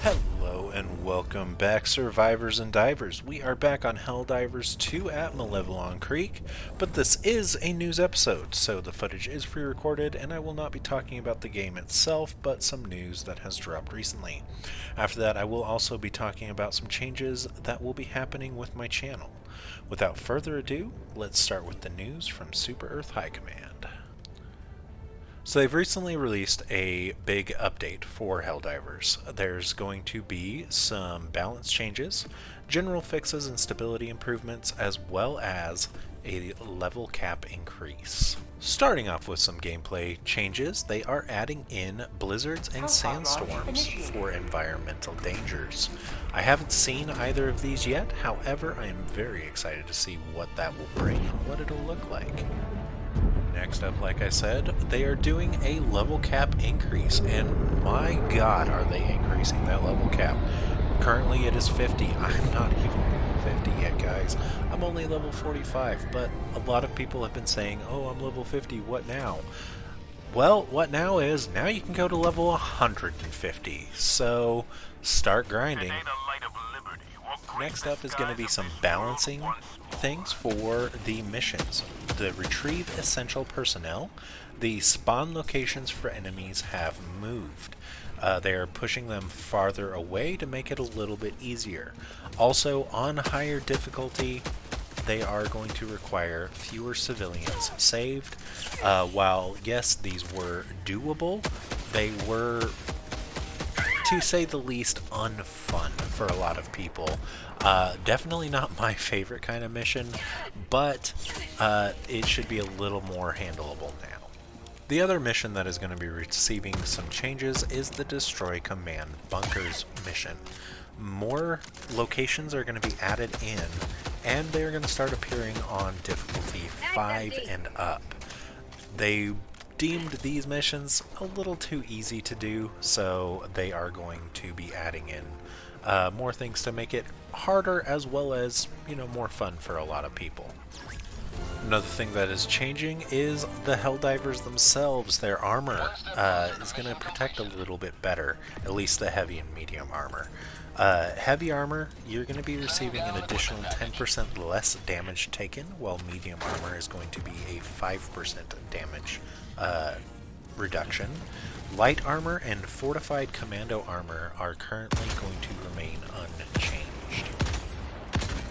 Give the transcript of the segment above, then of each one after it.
Hello and welcome back, survivors and divers. We are back on Helldivers 2 at Malevelon Creek, but this is a news episode, so the footage is pre-recorded and I will not be talking about the game itself, but some news that has dropped recently. After that, I will also be talking about some changes that will be happening with my channel. Without further ado, let's start with the news from Super Earth High Command. So they've recently released a big update for Helldivers. There's going to be some balance changes, general fixes and stability improvements, as well as a level cap increase. Starting off with some gameplay changes, they are adding in blizzards and sandstorms for environmental dangers. I haven't seen either of these yet, however I am very excited to see what that will bring and what it'll look like. Next up, like I said, they are doing a level cap increase, and my god are they increasing that level cap. Currently it is 50. I'm not even level 50 yet, guys. I'm only level 45, but a lot of people have been saying, oh, I'm level 50, what now? Well, what now is, now you can go to level 150, so start grinding. Next up is going to be some balancing things for the missions. The retrieve essential personnel, the spawn locations for enemies have moved. They are pushing them farther away to make it a little bit easier. Also, on higher difficulty, they are going to require fewer civilians saved. While, yes, these were doable, they were, to say the least, unfun for a lot of people. Definitely not my favorite kind of mission, but it should be a little more handleable now. The other mission that is going to be receiving some changes is the Destroy Command Bunkers mission. More locations are going to be added in, and they are going to start appearing on difficulty 5 and up. They deemed these missions a little too easy to do, so they are going to be adding in more things to make it harder, as well as, more fun for a lot of people. Another thing that is changing is the Helldivers themselves. Their armor is going to protect a little bit better, at least the heavy and medium armor. Heavy armor, you're going to be receiving an additional 10% less damage taken, while medium armor is going to be a 5% damage reduction. Light armor and fortified commando armor are currently going to remain unchanged.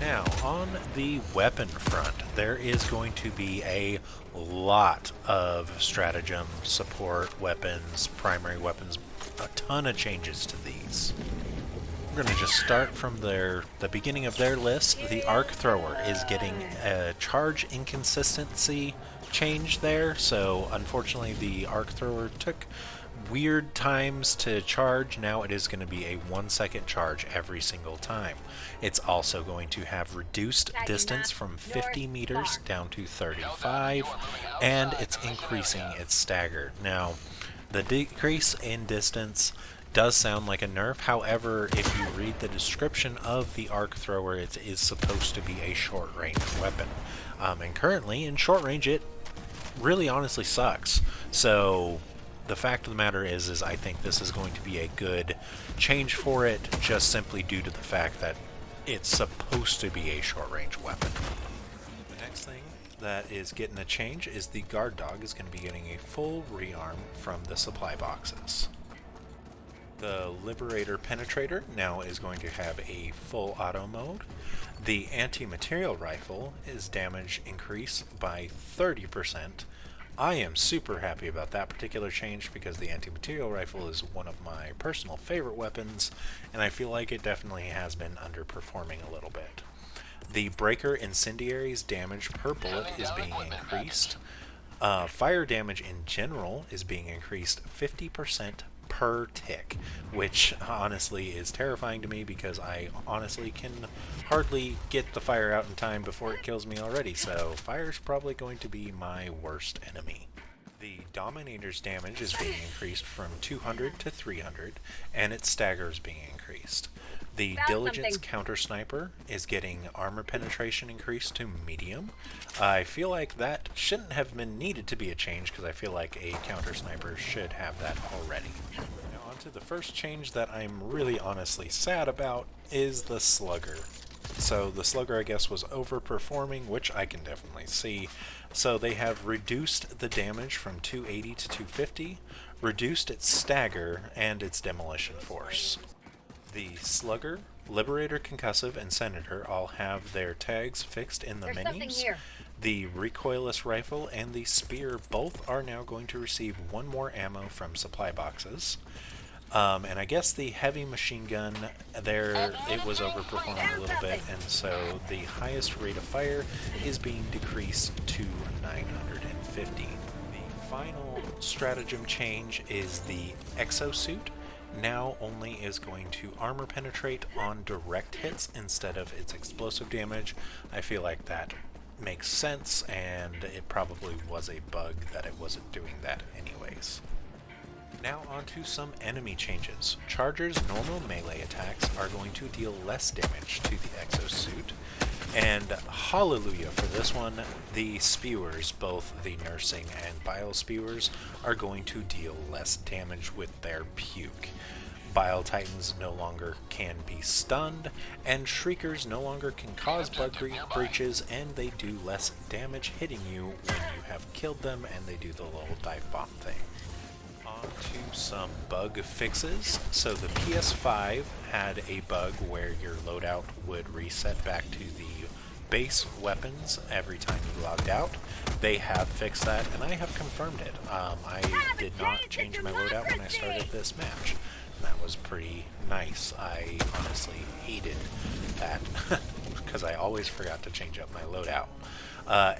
Now, on the weapon front, there is going to be a lot of stratagem, support, weapons, primary weapons, a ton of changes to these. We're going to just start from the beginning of their list. The Arc Thrower is getting a charge inconsistency change there, so unfortunately the Arc Thrower took weird times to charge. Now it is going to be a 1-second charge every single time. It's also going to have reduced distance from 50 meters down to 35, and it's increasing its stagger. Now, the decrease in distance does sound like a nerf. However, if you read the description of the Arc Thrower, it is supposed to be a short-range weapon. And currently, in short range, it really honestly sucks. So the fact of the matter is I think this is going to be a good change for it, just simply due to the fact that it's supposed to be a short-range weapon. The next thing that is getting a change is the Guard Dog is going to be getting a full rearm from the supply boxes. The Liberator Penetrator now is going to have a full auto mode. The Anti-Material Rifle is damage increased by 30%. I am super happy about that particular change because the Anti-Material Rifle is one of my personal favorite weapons, and I feel like it definitely has been underperforming a little bit. The Breaker Incendiary's damage per bullet is being increased. Fire damage in general is being increased 50% per tick, which honestly is terrifying to me because I honestly can hardly get the fire out in time before it kills me already, so fire's probably going to be my worst enemy. The Dominator's damage is being increased from 200 to 300, and its stagger is being increased. The Diligence Counter Sniper is getting armor penetration increased to medium. I feel like that shouldn't have been needed to be a change because I feel like a Counter Sniper should have that already. Now On to the first change that I'm really honestly sad about is the Slugger. So the Slugger, I guess, was overperforming, which I can definitely see. So they have reduced the damage from 280 to 250, reduced its stagger, and its demolition force. The Slugger, Liberator, Concussive, and Senator all have their tags fixed in the menus. The Recoilless Rifle and the Spear both are now going to receive one more ammo from supply boxes. And I guess the Heavy Machine Gun, it was overperforming a little bit, and so the highest rate of fire is being decreased to 950. The final stratagem change is the Exosuit. Now only is going to armor penetrate on direct hits instead of its explosive damage. I feel like that makes sense, and it probably was a bug that it wasn't doing that anyways. Now onto some enemy changes. Charger's normal melee attacks are going to deal less damage to the Exosuit, and hallelujah for this one, the Spewers, both the Nursing and Bile Spewers, are going to deal less damage with their puke. Bile Titans no longer can be stunned, and Shriekers no longer can cause bug breaches, and they do less damage hitting you when you have killed them, and they do the little dive bomb thing. On to some bug fixes. So the PS5 had a bug where your loadout would reset back to the base weapons every time you logged out. They have fixed that, and I have confirmed it. I did not change my loadout when I started this match. That was pretty nice. I honestly hated that because I always forgot to change up my loadout.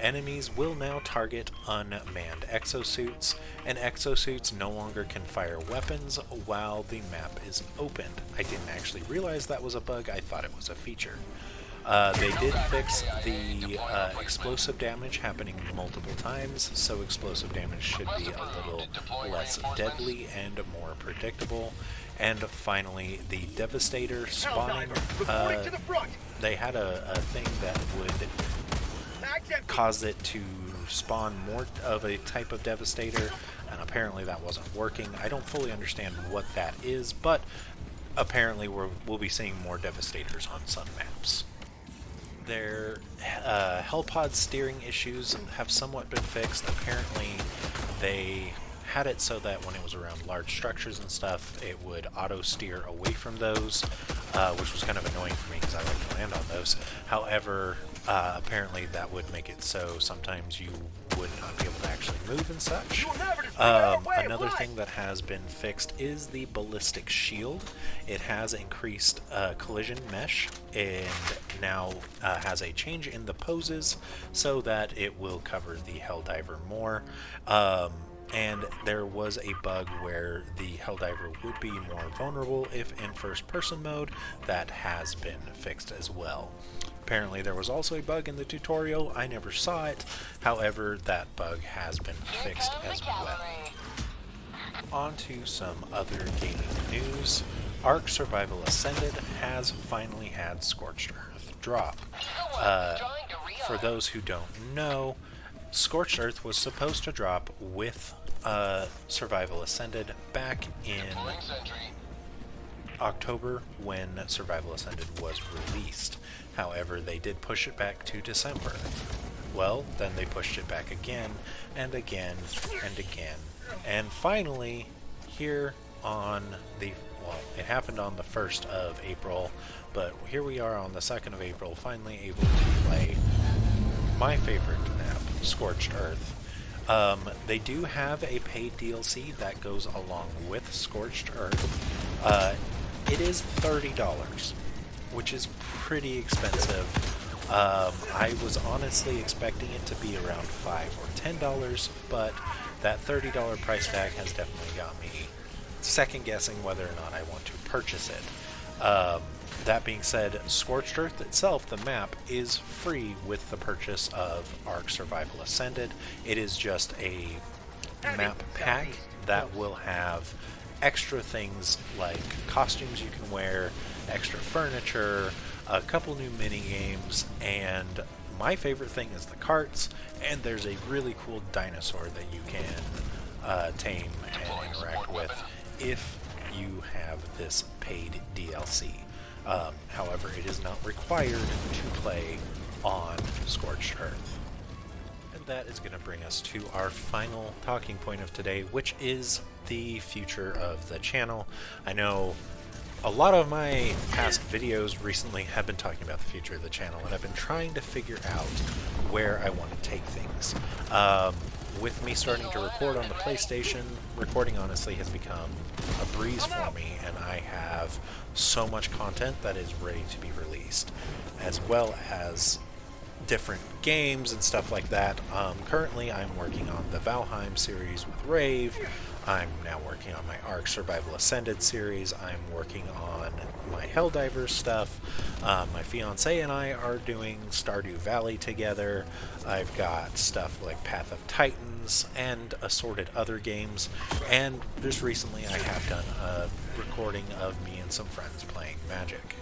Enemies will now target unmanned exosuits, and exosuits no longer can fire weapons while the map is opened. I didn't actually realize that was a bug, I thought it was a feature. They did fix the explosive damage happening multiple times, so explosive damage should be a little less deadly and more predictable. And finally, the Devastator spawning, they had a thing that would cause it to spawn more of a type of Devastator, and apparently that wasn't working. I don't fully understand what that is, but apparently we'll be seeing more Devastators on some maps. Their Hellpod steering issues have somewhat been fixed. Apparently they had it so that when it was around large structures and stuff, it would auto-steer away from those, which was kind of annoying for me because I like to land on those. However, apparently that would make it so sometimes you would not be able to actually move and such. Another thing that has been fixed is the ballistic shield. It has increased collision mesh and now has a change in the poses so that it will cover the Helldiver more. And there was a bug where the Helldiver would be more vulnerable if in first-person mode. That has been fixed as well. Apparently there was also a bug in the tutorial. I never saw it. However, that bug has been fixed as well. On to some other gaming news. Ark Survival Ascended has finally had Scorched Earth drop. For those who don't know, Scorched Earth was supposed to drop with Survival Ascended back in October when Survival Ascended was released. However, they did push it back to December. Well, then they pushed it back again, and again, and again. And finally, here on the, well, it happened on the 1st of April, but here we are on the 2nd of April, finally able to play my favorite map, Scorched Earth. They do have a paid DLC that goes along with Scorched Earth. It is $30, which is pretty expensive. I was honestly expecting it to be around $5 or $10, but that $30 price tag has definitely got me second guessing whether or not I want to purchase it. That being said, Scorched Earth itself, the map, is free with the purchase of Ark Survival Ascended. It is just a map pack that will have extra things like costumes you can wear, extra furniture, a couple new mini games, and my favorite thing is the carts, and there's a really cool dinosaur that you can tame and interact with if you have this paid DLC. However, it is not required to play on Scorched Earth. And that is going to bring us to our final talking point of today, which is the future of the channel. I know a lot of my past videos recently have been talking about the future of the channel, and I've been trying to figure out where I want to take things. With me starting to record on the PlayStation, recording honestly has become a breeze for me, and I have so much content that is ready to be released, as well as different games and stuff like that. Currently I'm working on the Valheim series with Rave. I'm now working on my Ark Survival Ascended series. I'm working on my Helldivers stuff. My fiance and I are doing Stardew Valley together. I've got stuff like Path of Titans and assorted other games. And just recently I have done a recording of me and some friends playing Magic.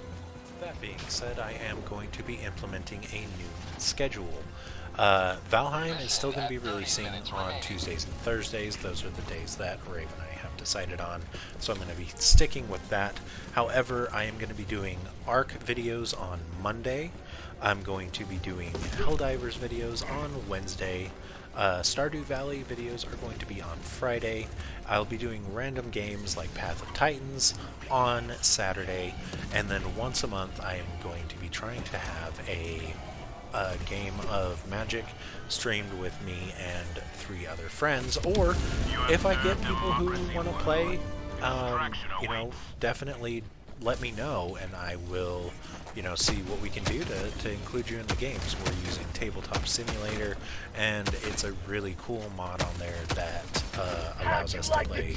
That being said, I am going to be implementing a new schedule. Valheim is still going to be releasing on Tuesdays and Thursdays. Those are the days that Rave and I have decided on, so I'm going to be sticking with that. However, I am going to be doing Ark videos on Monday. I'm going to be doing Helldivers videos on Wednesday. Stardew Valley videos are going to be on Friday. I'll be doing random games like Path of Titans on Saturday, and then once a month I am going to be trying to have a game of Magic streamed with me and 3 other friends, or if I get people who want to play, you know, definitely let me know and I will, you know, see what we can do to include you in the games. We're using Tabletop Simulator, and it's a really cool mod on there that allows us to play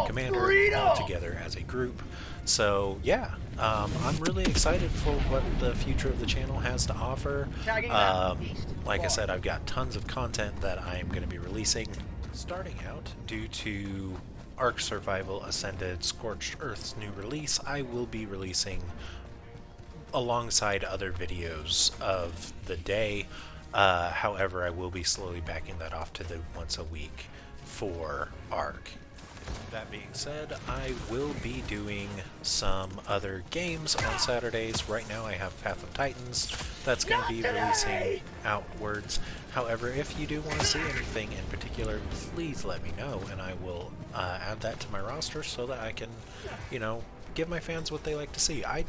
Commander all together as a group. So yeah, I'm really excited for what the future of the channel has to offer. Like I said, I've got tons of content that I am going to be releasing. Starting out, due to Ark Survival Ascended Scorched Earth's new release, I will be releasing alongside other videos of the day. However, I will be slowly backing that off to the once a week for Ark. That being said, I will be doing some other games on Saturdays. Right now I have Path of Titans that's going to be releasing outwards. However, if you do want to see anything in particular, please let me know, and I will add that to my roster so that I can, you know, give my fans what they like to see. I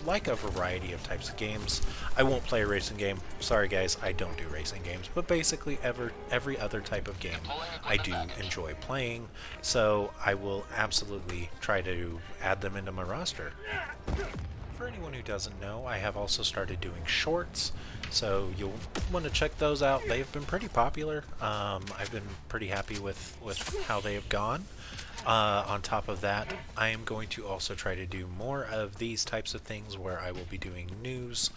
like a variety of types of games. I won't play a racing game. Sorry guys, I don't do racing games. But basically every other type of game I do enjoy playing, so I will absolutely try to add them into my roster. For anyone who doesn't know, I have also started doing shorts, so you'll want to check those out. They've been pretty popular. I've been pretty happy with how they have gone. On top of that, I am going to also try to do more of these types of things where I will be doing news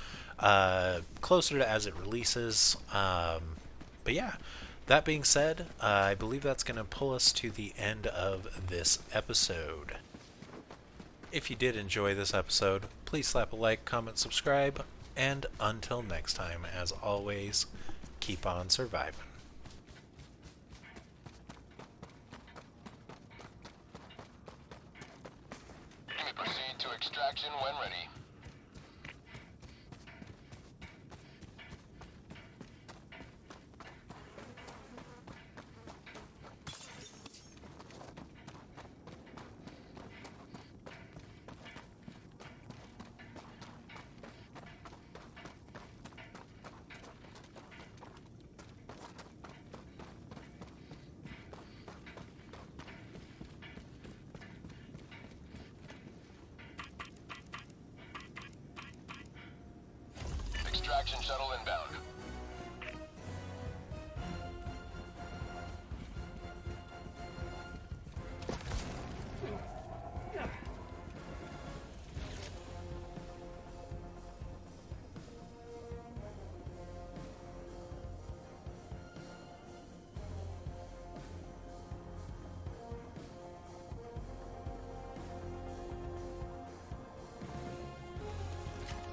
closer to as it releases. But yeah, that being said, I believe that's going to pull us to the end of this episode. If you did enjoy this episode, please slap a like, comment, subscribe, and until next time, as always, keep on surviving. Proceed to extraction when ready. Extraction shuttle inbound.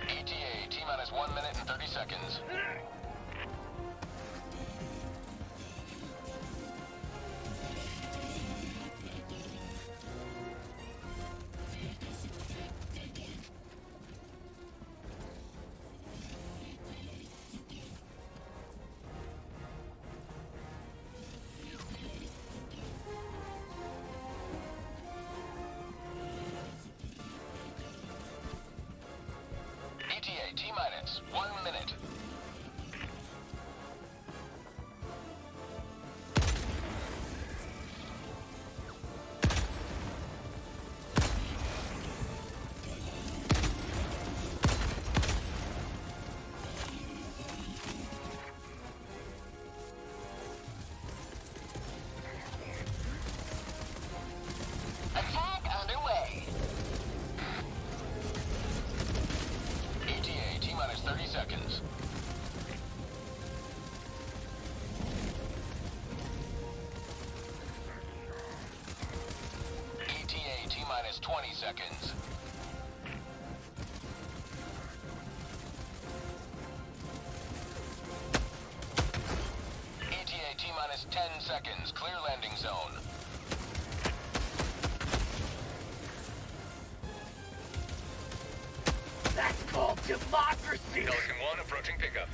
ETA, T-minus 1 minute and 30 seconds. ETA T-minus 1 minute. Attack underway. ETA T-minus 30 seconds. ETA T-minus 20 seconds. ETA T-minus 10 seconds. Clear landing zone. That's called democracy! Pelican 1 approaching pickup.